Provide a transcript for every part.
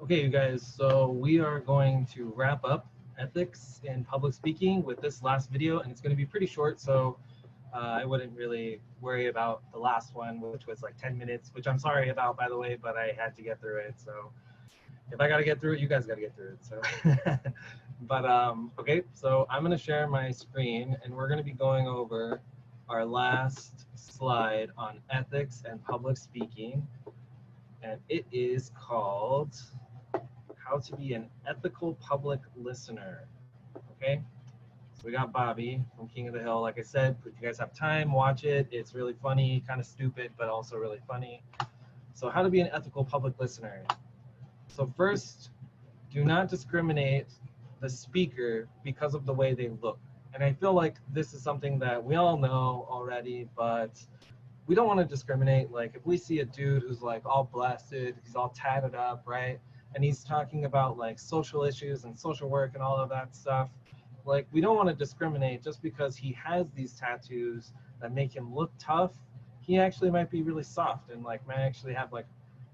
Okay, you guys, so we are going to wrap up ethics in public speaking with this last video, and it's going to be pretty short, so I wouldn't really worry about the last one, which was like 10 minutes, which I'm sorry about, by the way, but I had to get through it. So if I got to get through it, you guys got to get through it. So, okay, so I'm going to share my screen, and we're going to be going over our last slide on ethics and public speaking, and it is called how to be an ethical public listener. Okay, so we got Bobby from King of the Hill. Like I said, if you guys have time, watch it. It's really funny, kind of stupid, but also really funny. So, how to be an ethical public listener. So, first, do not discriminate the speaker because of the way they look. And I feel like this is something that we all know already, but we don't want to discriminate. Like if we see a dude who's like all blasted, he's all tatted up, right? And he's talking about like social issues and social work and all of that stuff. Like we don't want to discriminate just because he has these tattoos that make him look tough. He actually might be really soft and like might actually have like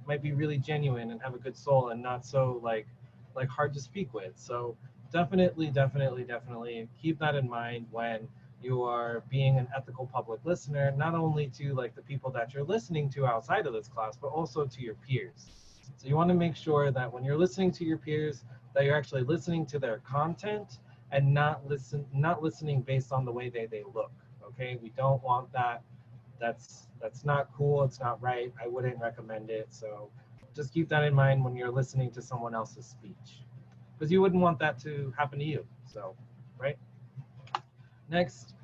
might be really genuine and have a good soul and not so like hard to speak with. So definitely keep that in mind when you are being an ethical public listener, not only to like the people that you're listening to outside of this class, but also to your peers. So you want to make sure that when you're listening to your peers, that you're actually listening to their content and not listening based on the way they look. Okay, we don't want that. That's not cool. It's not right. I wouldn't recommend it. So just keep that in mind when you're listening to someone else's speech, because you wouldn't want that to happen to you. So, right. Next,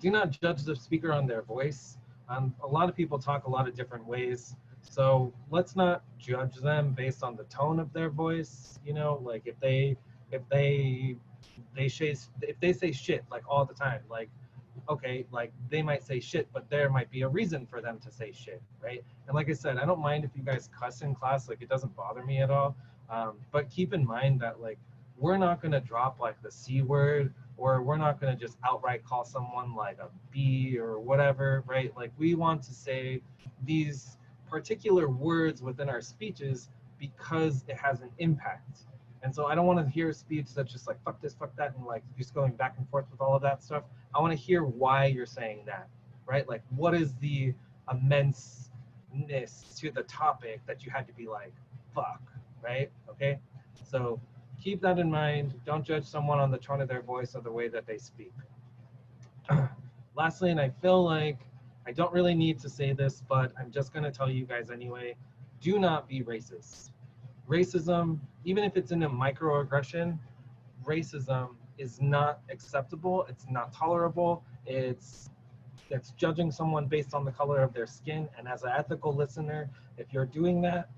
do not judge the speaker on their voice. A lot of people talk a lot of different ways, so let's not judge them based on the tone of their voice. You know, like if they say shit like all the time, like okay, like they might say shit, but there might be a reason for them to say shit, right? And like I said, I don't mind if you guys cuss in class, like it doesn't bother me at all. But keep in mind that like we're not gonna drop like the C word, or we're not gonna just outright call someone like a B or whatever, right? Like we want to say these particular words within our speeches because it has an impact. And so I don't want to hear a speech that's just like fuck this, fuck that, and like just going back and forth with all of that stuff. I want to hear why you're saying that, right? Like, what is the immenseness to the topic that you had to be like, fuck, right? Okay. So keep that in mind. Don't judge someone on the tone of their voice or the way that they speak. Lastly, and I feel like I don't really need to say this, but I'm just going to tell you guys anyway, do not be racist. Racism, even if it's in a microaggression, racism is not acceptable. It's not tolerable. It's judging someone based on the color of their skin. And as an ethical listener, if you're doing that,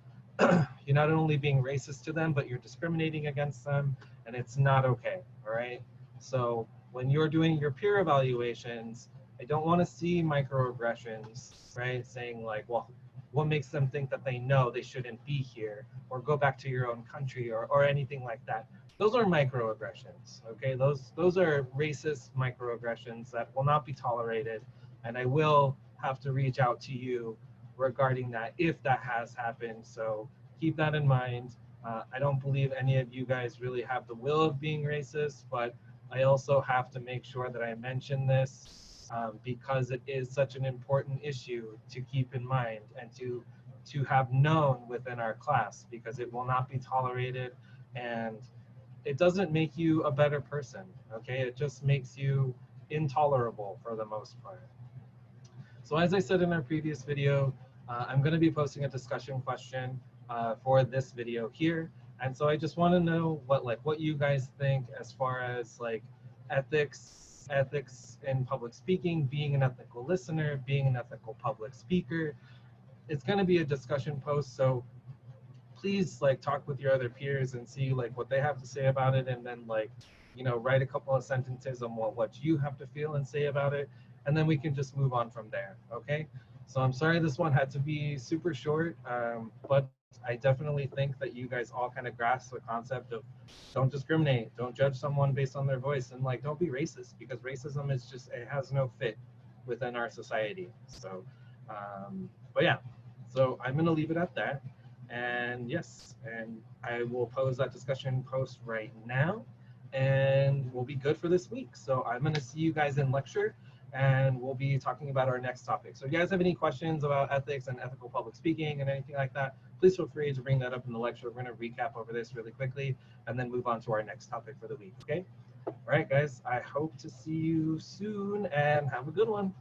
you're not only being racist to them, but you're discriminating against them, and it's not okay. All right. So when you're doing your peer evaluations, I don't want to see microaggressions, right? Saying like, well, what makes them think that they know they shouldn't be here, or go back to your own country, or anything like that. Those are microaggressions. Okay, those are racist microaggressions that will not be tolerated, and I will have to reach out to you regarding that if that has happened. So keep that in mind. I don't believe any of you guys really have the will of being racist, but I also have to make sure that I mention this because it is such an important issue to keep in mind and to have known within our class, because it will not be tolerated, and it doesn't make you a better person. Okay, it just makes you intolerable for the most part. So as I said in our previous video, I'm going to be posting a discussion question for this video here. And so I just want to know what you guys think as far as like ethics in public speaking, being an ethical listener, being an ethical public speaker. It's going to be a discussion post, so please like talk with your other peers and see like what they have to say about it, and then like write a couple of sentences on what you have to feel and say about it, and then we can just move on from there. Okay, so I'm sorry this one had to be super short, but I definitely think that you guys all kind of grasp the concept of don't discriminate, don't judge someone based on their voice, and like don't be racist, because racism is just, it has no fit within our society. So but yeah, so I'm going to leave it at that. And yes, and I will pose that discussion post right now, and we'll be good for this week. So I'm going to see you guys in lecture, and we'll be talking about our next topic. So if you guys have any questions about ethics and ethical public speaking and anything like that, please feel free to bring that up in the lecture. We're going to recap over this really quickly and then move on to our next topic for the week, okay? All right, guys, I hope to see you soon, and have a good one.